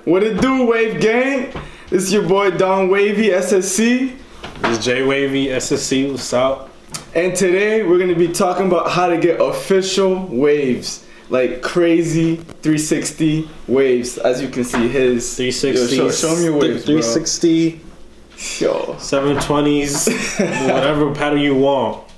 What it do, Wave Gang? This is your boy Don Wavy, SSC. This is Jwavyssc, SSC, what's up? And today we're going to be talking about how to get official waves. Like crazy 360 waves. As you can see, his 360. Yo, show me your waves, 360. Bro. Yo. 720s, whatever pattern you want.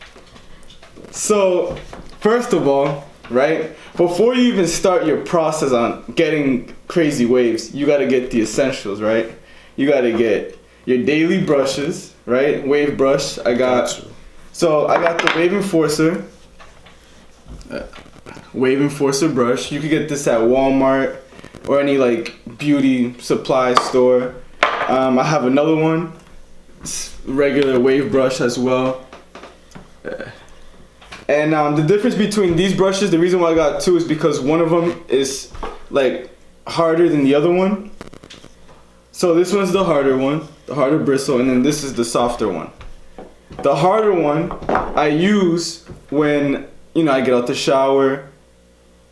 So, first of all, right, before you even start your process on getting crazy waves, you got to get the essentials, right? You got to get your daily brushes, right? Wave brush. I got the Wave Enforcer. Wave Enforcer brush. You could get this at Walmart or any like beauty supply store. I have another one, regular wave brush as well. And the difference between these brushes, the reason why I got two is because one of them is like harder than the other one. So this one's the harder one, the harder bristle, and then this is the softer one. The harder one I use when, you know, I get out the shower,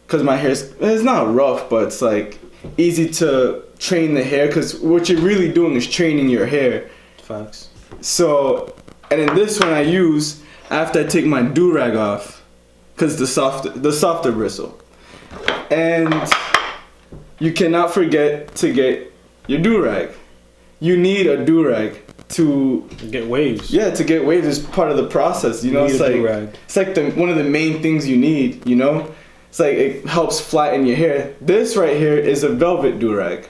because my hair it's not rough, but it's like easy to train the hair, because what you're really doing is training your hair. Facts. So, and then this one I use after I take my do-rag off, because the softer bristle. And you cannot forget to get your do-rag. You need a do-rag to get waves. Yeah, to get waves is part of the process. You know, it's like one of the main things you need. You know, it's like it helps flatten your hair. This right here is a velvet do-rag,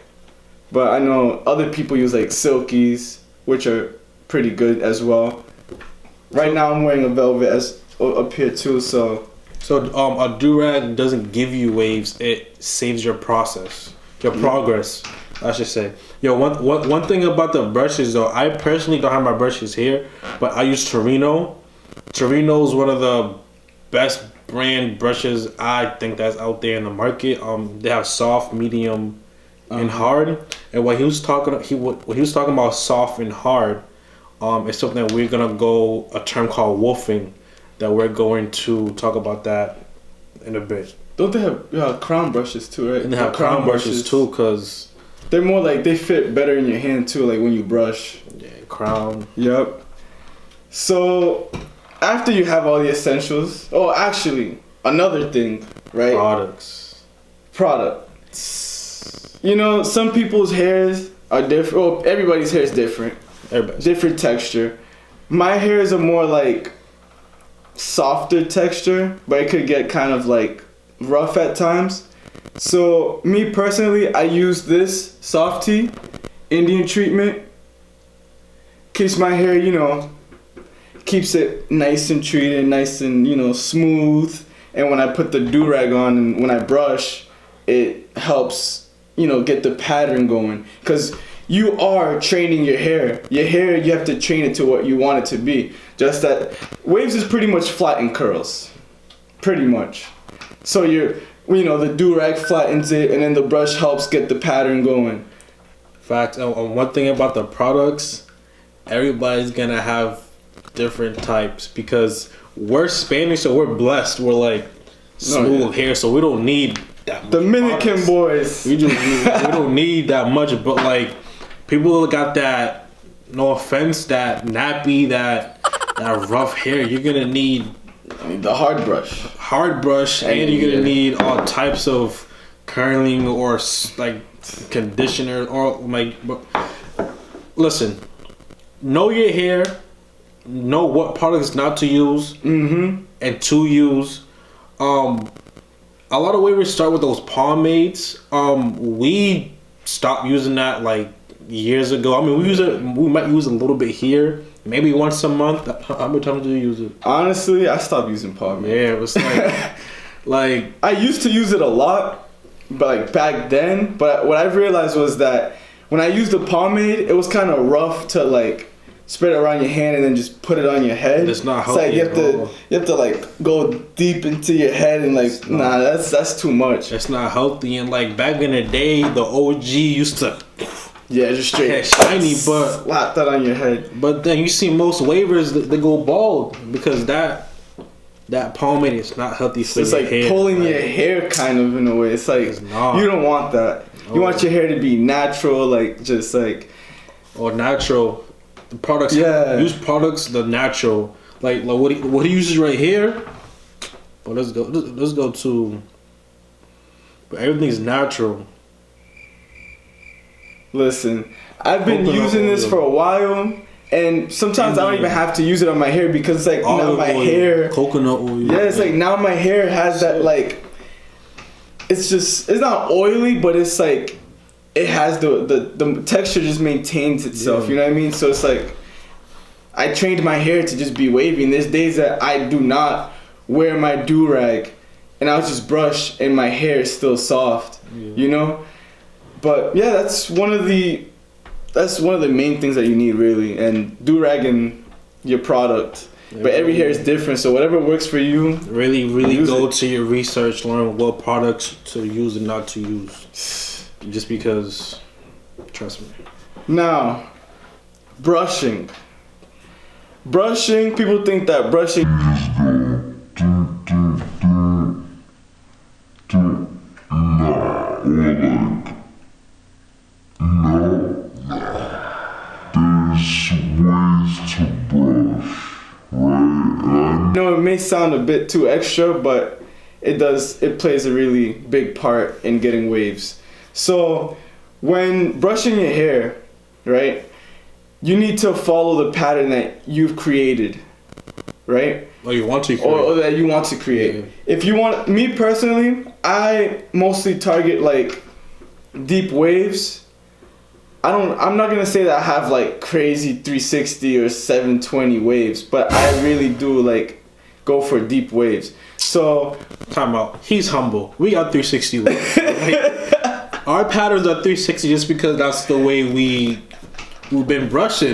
but I know other people use like silkies, which are pretty good as well. Right now I'm wearing a velvet as up here too. So a do-rag doesn't give you waves. It saves your process, your progress, I should say. Yo, one thing about the brushes though, I personally don't have my brushes here, but I use Torino. Torino is one of the best brand brushes I think that's out there in the market. They have soft, medium, and hard. And when he was talking about soft and hard, it's something that we're gonna go a term called wolfing, that we're going to talk about that in a bit. Don't they have crown brushes too, right? And they have crown brushes too, cause they're more like, they fit better in your hand too, like when you brush. Yeah, crown. Yep. So after you have all the essentials, oh, actually another thing, right? Products. You know, some people's hairs are different. Oh, everybody's hair is different. Different texture. My hair is a more like softer texture, but it could get kind of like rough at times. So me personally, I use this Softy Indian treatment. Keeps my hair, you know, keeps it nice and treated, nice and, you know, smooth. And when I put the do-rag on and when I brush, it helps, you know, get the pattern going. Because you are training your hair. Your hair, you have to train it to what you want it to be. Just that waves is pretty much flattened curls. Pretty much. So you know, the do-rag flattens it, and then the brush helps get the pattern going. Fact. And one thing about the products, everybody's gonna have different types, because we're Spanish, so we're blessed. We're like smooth hair, so we don't need that much. Dominican boys. We don't need that much, but like people got that, no offense, that nappy, that rough hair. You're gonna need the hard brush, and you're gonna need all types of curling or like conditioner or like. Listen, know your hair, know what products not to use, and to use. A lot of wavers start with those pomades. We stopped using that like years ago. I mean, we might use a little bit here, maybe once a month. How many times do you use it? Honestly, I stopped using pomade. Yeah, it was like I used to use it a lot, but like back then. But what I've realized was that when I used the pomade, it was kind of rough to like spread it around your hand and then just put it on your head. It's not healthy. It's like you have to like go deep into your head and like that's too much. It's not healthy. And like back in the day, the OG used to just straight shiny, but slap that on your head. But then you see most wavers they go bald because that pomade is not healthy for your hair. It's like pulling your hair kind of in a way. It's like you don't want that. You want your hair to be natural, like just like. Or natural. The products. Yeah. Use products the natural. Like what he uses right here. But let's go to. But everything's natural. Listen, I've been using this for a while, and sometimes I don't even have to use it on my hair because it's like now my hair. Coconut oil. Yeah, it's like now my hair has that like. It's not oily, but it's like it has the texture just maintains itself. Yeah. You know what I mean? So it's like I trained my hair to just be wavy, and there's days that I do not wear my do-rag, and I'll just brush, and my hair is still soft. Yeah. You know. But yeah, that's one of the main things that you need really, and do-rag and your product. But every hair is different, so whatever works for you. Really go to your research, learn what products to use and not to use. Just because, trust me. Now, brushing. People think that brushing. No, it may sound a bit too extra, but it plays a really big part in getting waves. So when brushing your hair, right, you need to follow the pattern that you've created, right? Or you want to create. Or that you want to create. Yeah. If you want, me personally, I mostly target like deep waves. I'm not gonna say that I have like crazy 360 or 720 waves, but I really do like go for deep waves. So time out. He's humble. We got 360 waves. Right? Our patterns are 360 just because that's the way we've been brushing.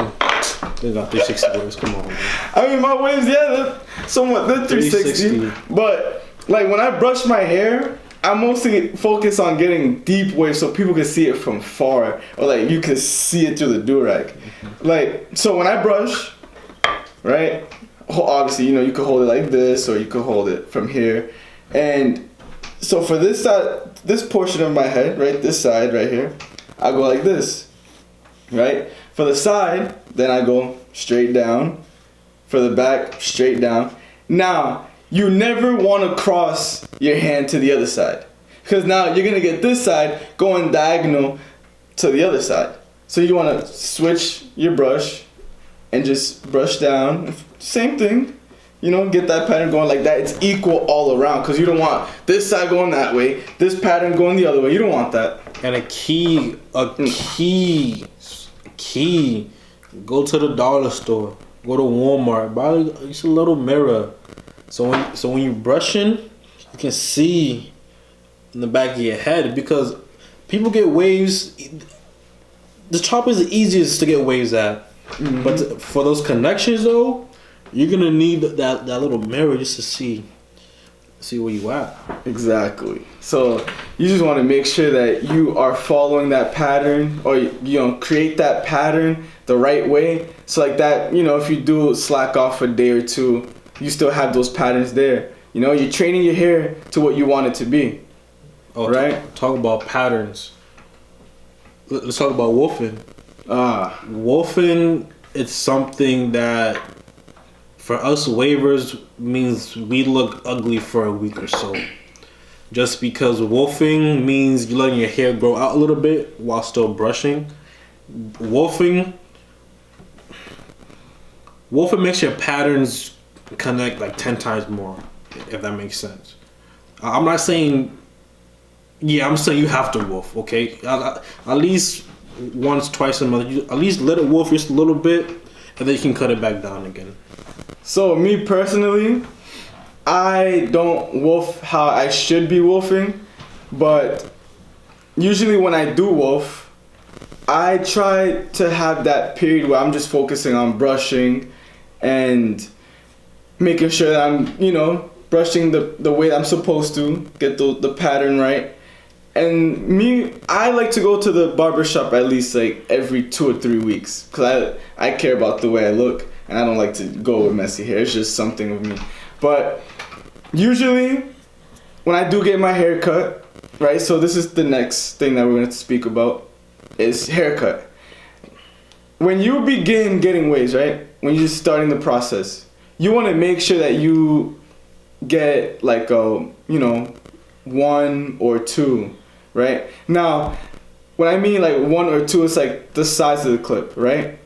They got 360 waves. Come on, man. I mean, my waves, they're 360. But like when I brush my hair, I mostly focus on getting deep waves so people can see it from far, or like you can see it through the do-rag. Mm-hmm. Like, so when I brush, right, obviously, you know, you could hold it like this, or you could hold it from here. And so for this side, this portion of my head, right, this side right here, I go like this, right? For the side, then I go straight down. For the back, straight down. Now, you never want to cross your hand to the other side, because now you're going to get this side going diagonal to the other side. So you want to switch your brush and just brush down. Same thing. You know, get that pattern going like that. It's equal all around, because you don't want this side going that way, this pattern going the other way. You don't want that. And a key, go to the dollar store, go to Walmart, buy just a little mirror. So when you're brushing, you can see in the back of your head, because people get waves. The chopper is the easiest to get waves at, mm-hmm. But for those connections though, you're gonna need that little mirror just to see where you at. Exactly. So you just want to make sure that you are following that pattern, or you know, create that pattern the right way. So like that, you know, if you do slack off a day or two, you still have those patterns there. You know, you're training your hair to what you want it to be. Oh, right? Talk about patterns. Let's talk about wolfing. Wolfing, it's something that for us wavers means we look ugly for a week or so. Just because wolfing means you're letting your hair grow out a little bit while still brushing. Wolfing makes your patterns connect like 10 times more, if that makes sense. I'm not saying, I'm saying you have to wolf, okay? At least once, twice a month, you at least let it wolf just a little bit, and then you can cut it back down again. So me personally, I don't wolf how I should be wolfing, but usually when I do wolf, I try to have that period where I'm just focusing on brushing and making sure that I'm, you know, brushing the way I'm supposed to, get the pattern right. And me, I like to go to the barbershop at least like every 2 or 3 weeks, because I care about the way I look, and I don't like to go with messy hair. It's just something with me. But usually when I do get my hair cut, right? So this is the next thing that we're going to speak about is haircut. When you begin getting waves, right? When you're just starting the process, you want to make sure that you get like a, 1 or 2, right? Now, when I mean like 1 or 2, it's like the size of the clip, right?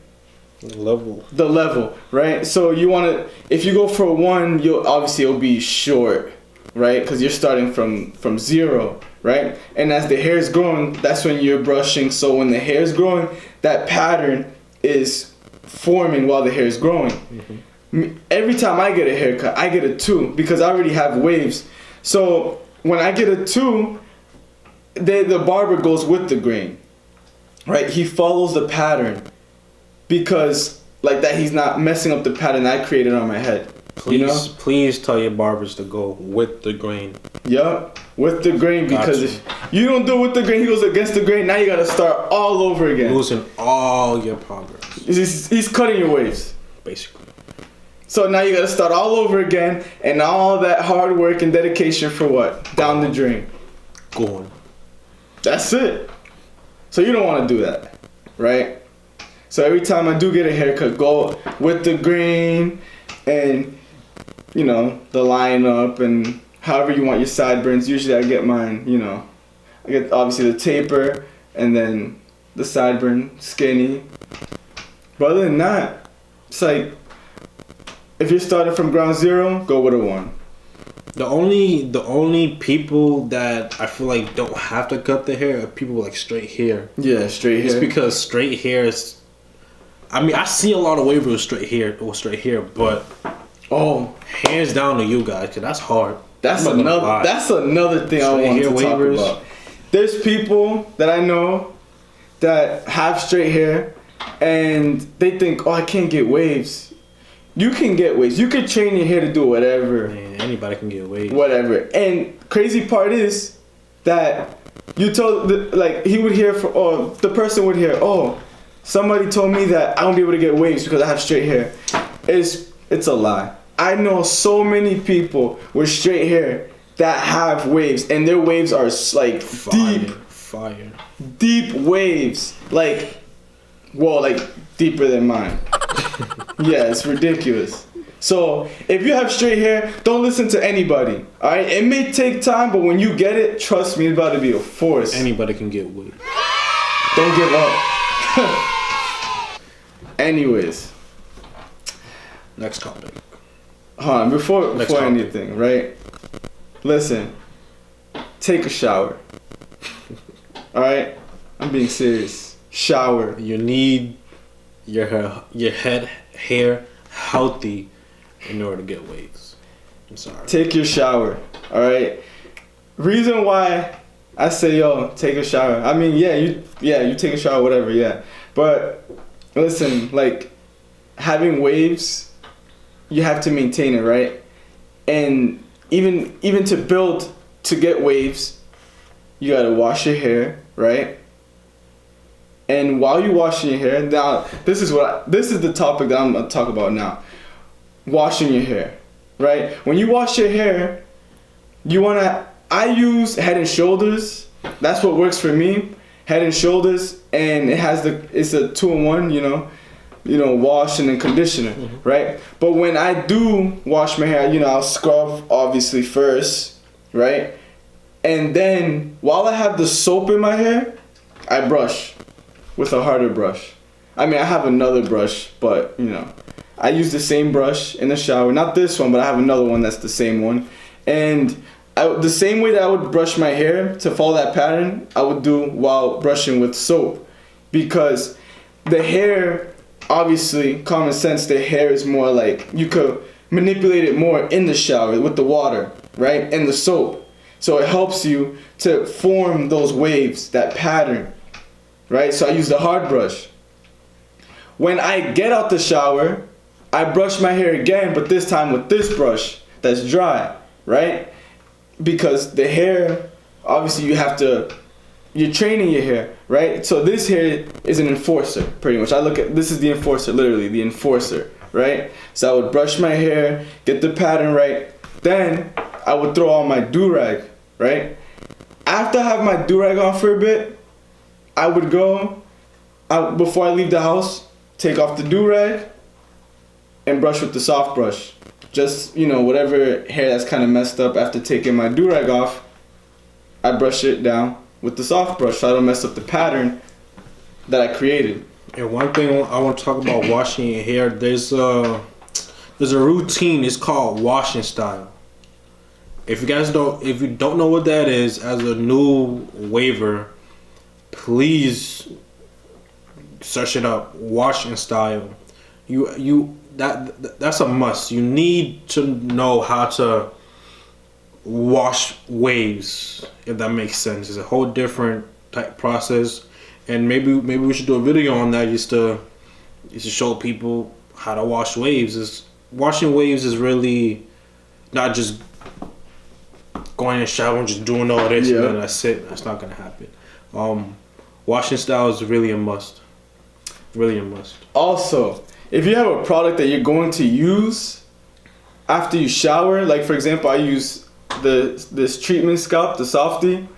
The level, right? So you want to, if you go for a 1, it'll be short, right? Because you're starting from 0, right? And as the hair is growing, that's when you're brushing. So when the hair is growing, that pattern is forming while the hair is growing. Mm-hmm. Every time I get a haircut, I get a 2 because I already have waves. So when I get a 2, the barber goes with the grain, right? He follows the pattern. Because like that, he's not messing up the pattern I created on my head. Please tell your barbers to go with the grain. Yup, with the grain. Because if you don't do it with the grain, he goes against the grain. Now you gotta start all over again. Losing all your progress. He's cutting your waves, basically. So now you gotta start all over again, and all that hard work and dedication for what? Down the drain. Going. That's it. So you don't want to do that, right? So every time I do get a haircut, go with the grain and, the line up and however you want your sideburns. Usually I get mine, I get obviously the taper and then the sideburn skinny. But other than that, it's like, if you're starting from ground zero, go with a 1. The only people that I feel like don't have to cut their hair are people with like straight hair. Yeah, straight hair. It's because straight hair is... I mean, I see a lot of wavers with straight hair, but hands down to you guys, cause that's hard. That's another thing I want to talk about. There's people that I know that have straight hair, and they think, I can't get waves. You can get waves. You can train your hair to do whatever. Man, anybody can get waves. Whatever. And crazy part is that you told he would hear the person would hear, somebody told me that I won't be able to get waves because I have straight hair. It's a lie. I know so many people with straight hair that have waves, and their waves are like fire, deep waves, like deeper than mine. Yeah, it's ridiculous. So if you have straight hair, don't listen to anybody. All right, it may take time, but when you get it, trust me, it's about to be a force. Anybody can get waves. Don't give up. Anyways, next topic. Hold on, before anything, right? Listen, take a shower. All right, I'm being serious. Shower. You need your hair healthy in order to get waves. I'm sorry. Take your shower. All right. Reason why I say take a shower. I mean, you take a shower, whatever, yeah. But listen, like having waves, you have to maintain it, right? And even to get waves, you gotta wash your hair, right? And while you washing your hair, now this is the topic that I'm gonna talk about now. Washing your hair, right? When you wash your hair, I use Head and Shoulders. That's what works for me. Head and Shoulders, and it's a 2-in-1, wash and then conditioner, right? But when I do wash my hair, I'll scrub obviously first, right? And then while I have the soap in my hair, I brush with a harder brush. I mean, I have another brush, but I use the same brush in the shower. Not this one, but I have another one that's the same one. And the same way that I would brush my hair to follow that pattern, I would do while brushing with soap. Because the hair, obviously, common sense, the hair is more like, you could manipulate it more in the shower with the water, right? And the soap. So it helps you to form those waves, that pattern, right? So I use the hard brush. When I get out the shower, I brush my hair again, but this time with this brush that's dry, right? Because the hair, obviously you're training your hair, right? So this hair is an enforcer, pretty much. This is the enforcer, literally, the enforcer, right? So I would brush my hair, get the pattern right. Then I would throw on my do-rag, right? After I have my do-rag on for a bit, I would go, before I leave the house, take off the do-rag and brush with the soft brush. Just, whatever hair that's kind of messed up after taking my do-rag off, I brush it down with the soft brush so I don't mess up the pattern that I created. And one thing I want to talk about washing your hair, there's a routine, it's called washing style. If you don't know what that is, as a new waver, please search it up. Washing style. That's a must. You need to know how to wash waves, if that makes sense. It's a whole different type process, and maybe we should do a video on that just to show people how to wash waves. Washing waves is really not just going in the shower and just doing all this and then that's it. That's not gonna happen. Washing style is really a must. Really a must. Also, if you have a product that you're going to use after you shower, like for example, I use this treatment scalp, the Softy.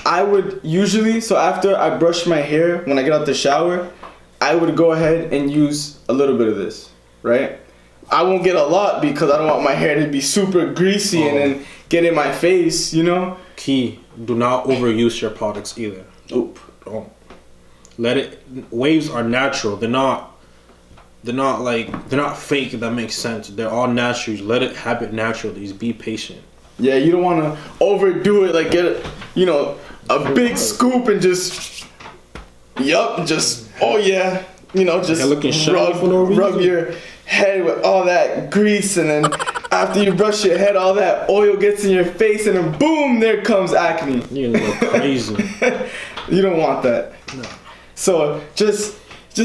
I would usually, so after I brush my hair, when I get out the shower, I would go ahead and use a little bit of this, right? I won't get a lot because I don't want my hair to be super greasy and then get in my face, Key, do not overuse your products either. Oop. Don't. Waves are natural. They're not fake, if that makes sense. They're all natural. Let it happen naturally. Just be patient. Yeah, you don't want to overdo it, like get a big scoop and just just rub your head with all that grease, and then after you brush your head, all that oil gets in your face, and then boom, there comes acne. You're gonna go crazy. You don't want that. No. So just a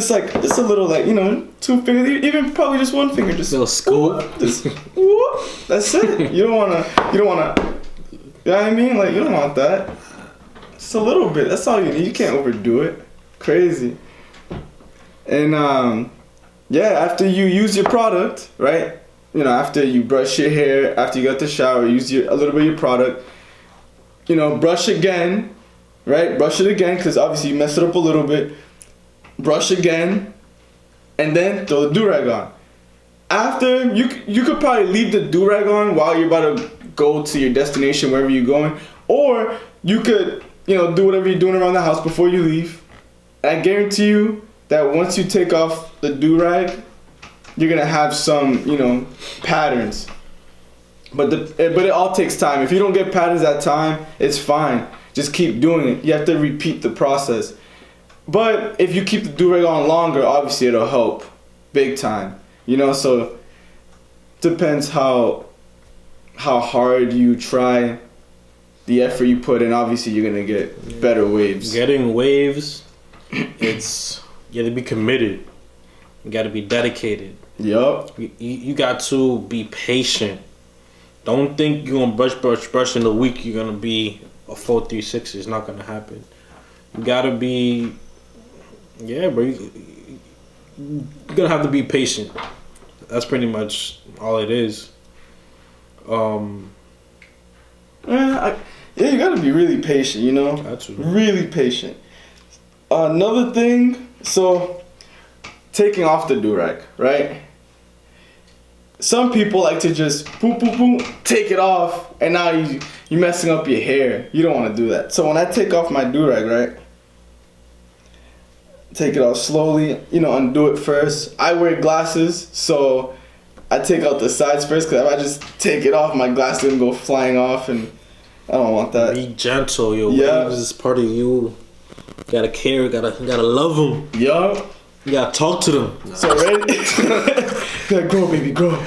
little, 2 fingers, even probably just 1 finger, just little scoop. Just whoop, that's it. You don't wanna. You know what I mean? Like, you don't want that. Just a little bit. That's all you need. You can't overdo it. Crazy. And after you use your product, right? After you brush your hair, after you got the shower, use a little bit of your product. Brush again, right? Brush it again, because obviously you messed it up a little bit. Brush again, and then throw the do-rag on. After, you could probably leave the do-rag on while you're about to go to your destination, wherever you're going. Or you could, do whatever you're doing around the house before you leave. I guarantee you that once you take off the do-rag, you're gonna have some, patterns. But it all takes time. If you don't get patterns that time, it's fine. Just keep doing it. You have to repeat the process. But if you keep the do-rag on longer, obviously it'll help big time. So depends how hard you try, the effort you put in. Obviously you're gonna get better waves. Getting waves, you have to be committed. You got to be dedicated. Yup. You got to be patient. Don't think you're gonna brush in a week. You're gonna be a full 360. It's not gonna happen. You gotta be, bro. You're gonna have to be patient. That's pretty much all it is. You gotta be really patient. That's really patient. Another thing, so taking off the do-rag, right? Some people like to just boom, boom, boom, take it off, and now you're messing up your hair. You don't want to do that. So when I take off my do-rag, right? Take it off slowly, undo it first. I wear glasses, so I take out the sides first, because if I just take it off, my glasses gonna go flying off, and I don't want that. Be gentle. Your waves is part of you. Gotta care. Gotta love them. Yup. You gotta talk to them. So ready? Like, grow, baby, grow.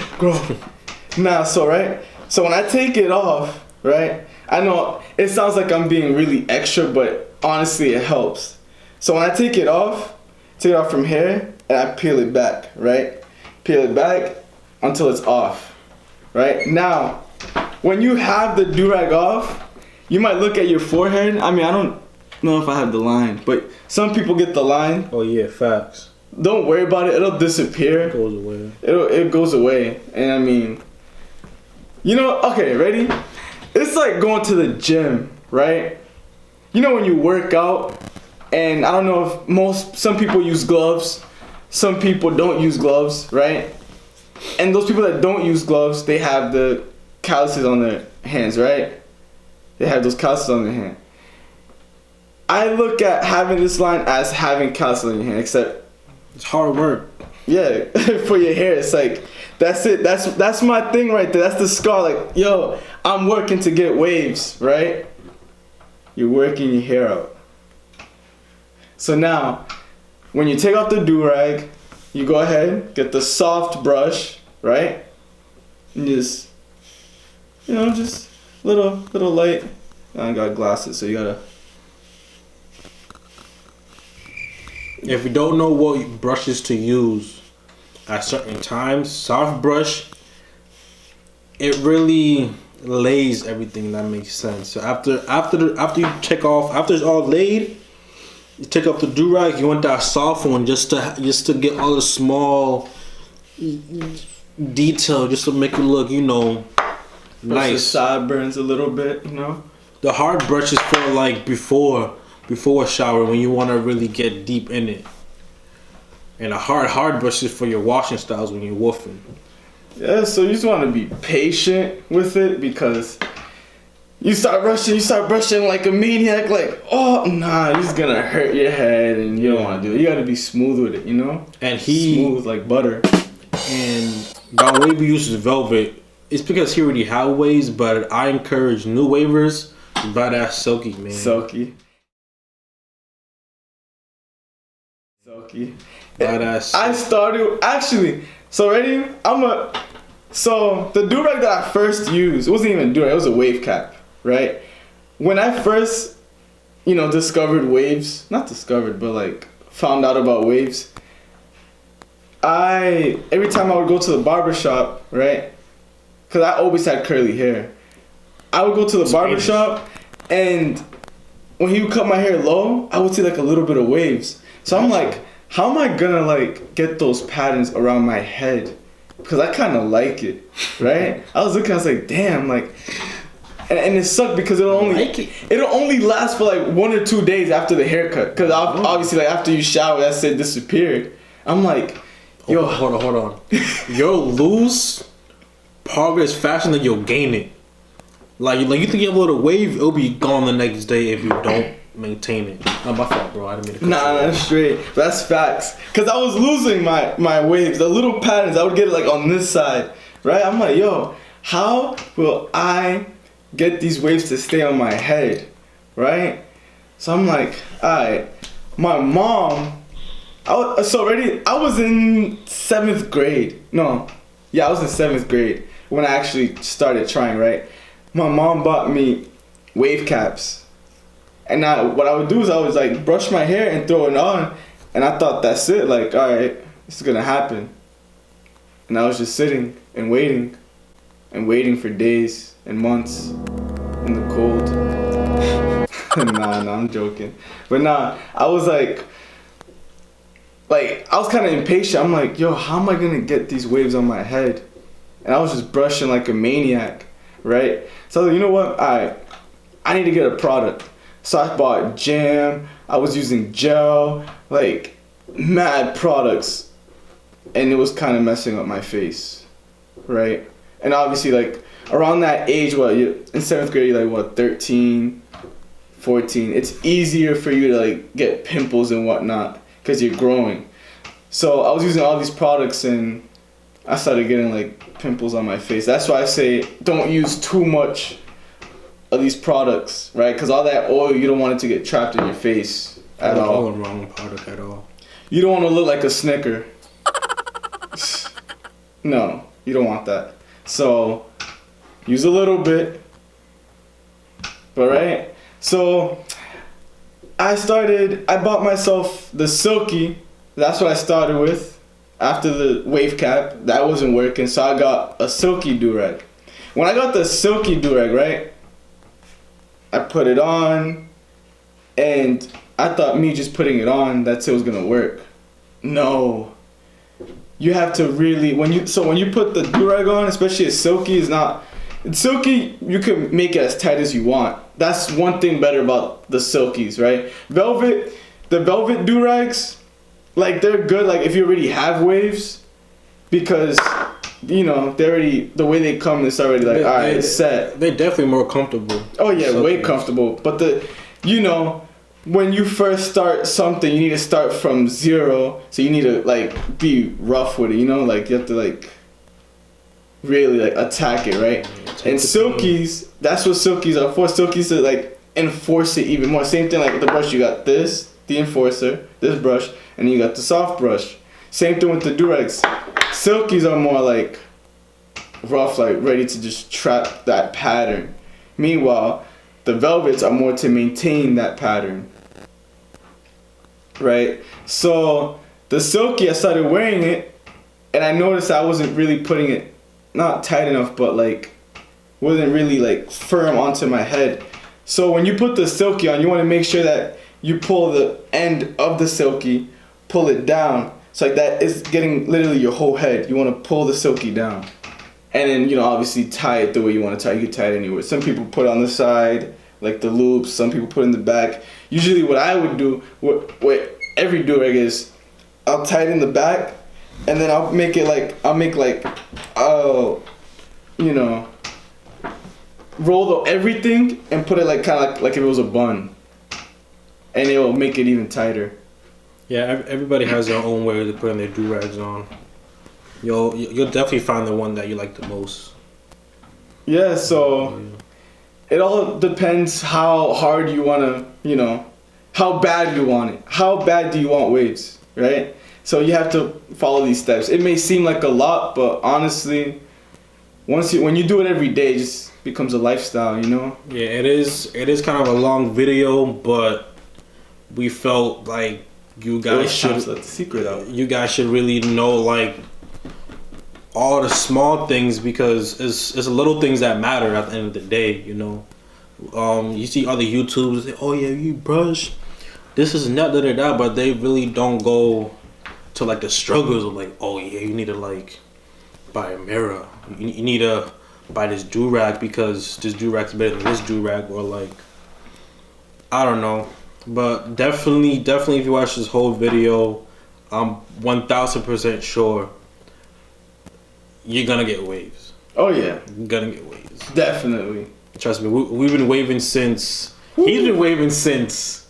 Now, so when I take it off, right? I know it sounds like I'm being really extra, but honestly, it helps. So when I take it off from here, and I peel it back, right? Peel it back until it's off, right? Now, when you have the do-rag off, you might look at your forehead. I mean, I don't know if I have the line, but some people get the line. Oh yeah, facts. Don't worry about it. It'll disappear. It goes away. It goes away. And I mean, okay, ready? It's like going to the gym, right? you know when you work out, and I don't know if some people use gloves, some people don't use gloves, right? And those people that don't use gloves, they have the calluses on their hands, right? They have those calluses on their hand. I look at having this line as having calluses on your hand, except it's hard work. Yeah, for your hair, it's like that's it. That's my thing right there. That's the scar. Like, yo, I'm working to get waves, right? You're working your hair out. So now, when you take off the do-rag, you go ahead, get the soft brush, right? And just, just little light. I got glasses, so you gotta. If you don't know what brushes to use at certain times, soft brush, it really lays everything. That makes sense. So after you take off, after it's all laid, you take off the do-rag. You want that soft one just to get all the small detail, just to make it look, nice. The sideburns a little bit, The hard brush is for like before a shower when you want to really get deep in it. And a hard brush is for your washing styles when you're woofing. Yeah, so you just want to be patient with it, because you start brushing like a maniac, like, oh, nah, you're just gonna hurt your head, and you don't want to do it. You gotta be smooth with it, And smooth like butter. And the way we uses velvet, it's because he already had waves, but I encourage new wavers to buy that silky, man. Silky. I started actually. So ready? So the do-rag that I first used, it wasn't even a do-rag, it was a wave cap, right? When I first, discovered waves, not discovered, but like found out about waves, every time I would go to the barber shop, right? Because I always had curly hair. I would go to the barber shop, and when he would cut my hair low, I would see like a little bit of waves. So I'm like, how am I gonna like get those patterns around my head? Because I kind of like it, right? I was like, damn, like, and it sucked because it'll only last for like 1 or 2 days after the haircut. Because obviously, like, after you shower, that shit disappeared. I'm like, yo, hold on. You'll lose progress faster than you'll gain it. Like you think you have a little wave, it'll be gone the next day if you don't maintain it. Not my fault, bro. I didn't mean to. Nah, that's straight. That's facts. Cause I was losing my waves, the little patterns. I would get it like on this side, right? I'm like, yo, how will I get these waves to stay on my head, right? So I'm like, alright. My mom, I was in 7th grade. No, yeah, I was in 7th grade when I actually started trying, right? My mom bought me wave caps. And what I would do is I would like brush my hair and throw it on, and I thought that's it. Like, all right, this is gonna happen. And I was just sitting and waiting for days and months in the cold. Nah, I'm joking. But nah, I was like I was kind of impatient. I'm like, yo, how am I gonna get these waves on my head? And I was just brushing like a maniac, right? So you know what? I need to get a product. So I bought jam, I was using gel, like mad products, and it was kind of messing up my face, right? And obviously like around that age, in 7th grade, you're like 13, 14, it's easier for you to like get pimples and whatnot because you're growing. So I was using all these products and I started getting like pimples on my face. That's why I say don't use too much of these products, right? Because all that oil, you don't want it to get trapped in your face at all. The wrong product at all. You don't want to look like a Snicker. No, you don't want that. So use a little bit. But right? So I bought myself the Silky. That's what I started with. After the wave cap, that wasn't working, so I got a Silky do-rag. When I got the Silky do-rag, right? I put it on, and I thought me just putting it on, that's it was gonna work. No. You have to really, when you put the do-rag on, especially a Silky, Silky, you can make it as tight as you want. That's one thing better about the silkies, right? The velvet do-rags, like they're good like if you already have waves, because you know the way they come, it's already like alright, it's set. They're definitely more comfortable. Oh yeah, way comfortable. But when you first start something, you need to start from zero, so you need to like be rough with it, like you have to like really like attack it, right? And silkies, that's what silkies are for. Silkies to like enforce it even more. Same thing like with the brush, you got this, the enforcer, this brush, and you got the soft brush. Same thing with the durags. Silkies are more like rough, like ready to just trap that pattern. Meanwhile, the velvets are more to maintain that pattern. Right? So the silky, I started wearing it and I noticed I wasn't really putting it not tight enough, but like wasn't really like firm onto my head. So when you put the silky on, you want to make sure that you pull the end of the silky, pull it down. So like that is getting literally your whole head. You want to pull the silky down. And then, obviously tie it the way you want to tie it. You can tie it anywhere. Some people put it on the side, like the loops. Some people put it in the back. Usually what I would do, what every do-rag is, I'll tie it in the back, and then I'll make roll everything and put it like kind of like if it was a bun. And it will make it even tighter. Yeah, everybody has their own way of putting their do-rags on. You'll definitely find the one that you like the most. Yeah, so it all depends how hard you want to, how bad you want it. How bad do you want waves, right? So you have to follow these steps. It may seem like a lot, but honestly, when you do it every day, it just becomes a lifestyle, Yeah, it is kind of a long video, but we felt like you guys should let the secret out. You guys should really know like all the small things, because it's the little things that matter at the end of the day. You see other YouTubers say, "Oh yeah, you brush. This is not da," but they really don't go to like the struggles of like, "Oh yeah, you need to like buy a mirror. You need to buy this do-rag because this do-rag's better than this do-rag," or like, I don't know. But definitely, if you watch this whole video, I'm 1000% sure you're gonna get waves. Oh yeah, you're gonna get waves. Definitely. Trust me, we've been waving since. He's been waving since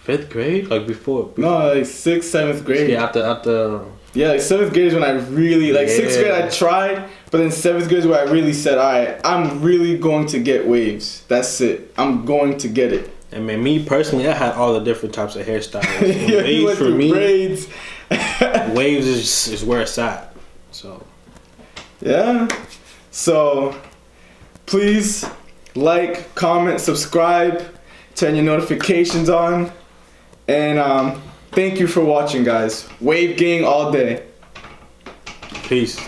5th grade, like before. No, like 6th, 7th grade. Yeah, after. Yeah, like 7th grade is when I really 6th grade I tried, but then 7th grade is where I really said, all right, I'm really going to get waves. That's it. I'm going to get it. And man, me personally, I had all the different types of hairstyles. Yeah, you went through braids. Waves is where it's at. So. Yeah. So, please like, comment, subscribe, turn your notifications on, and thank you for watching, guys. Wave gang all day. Peace.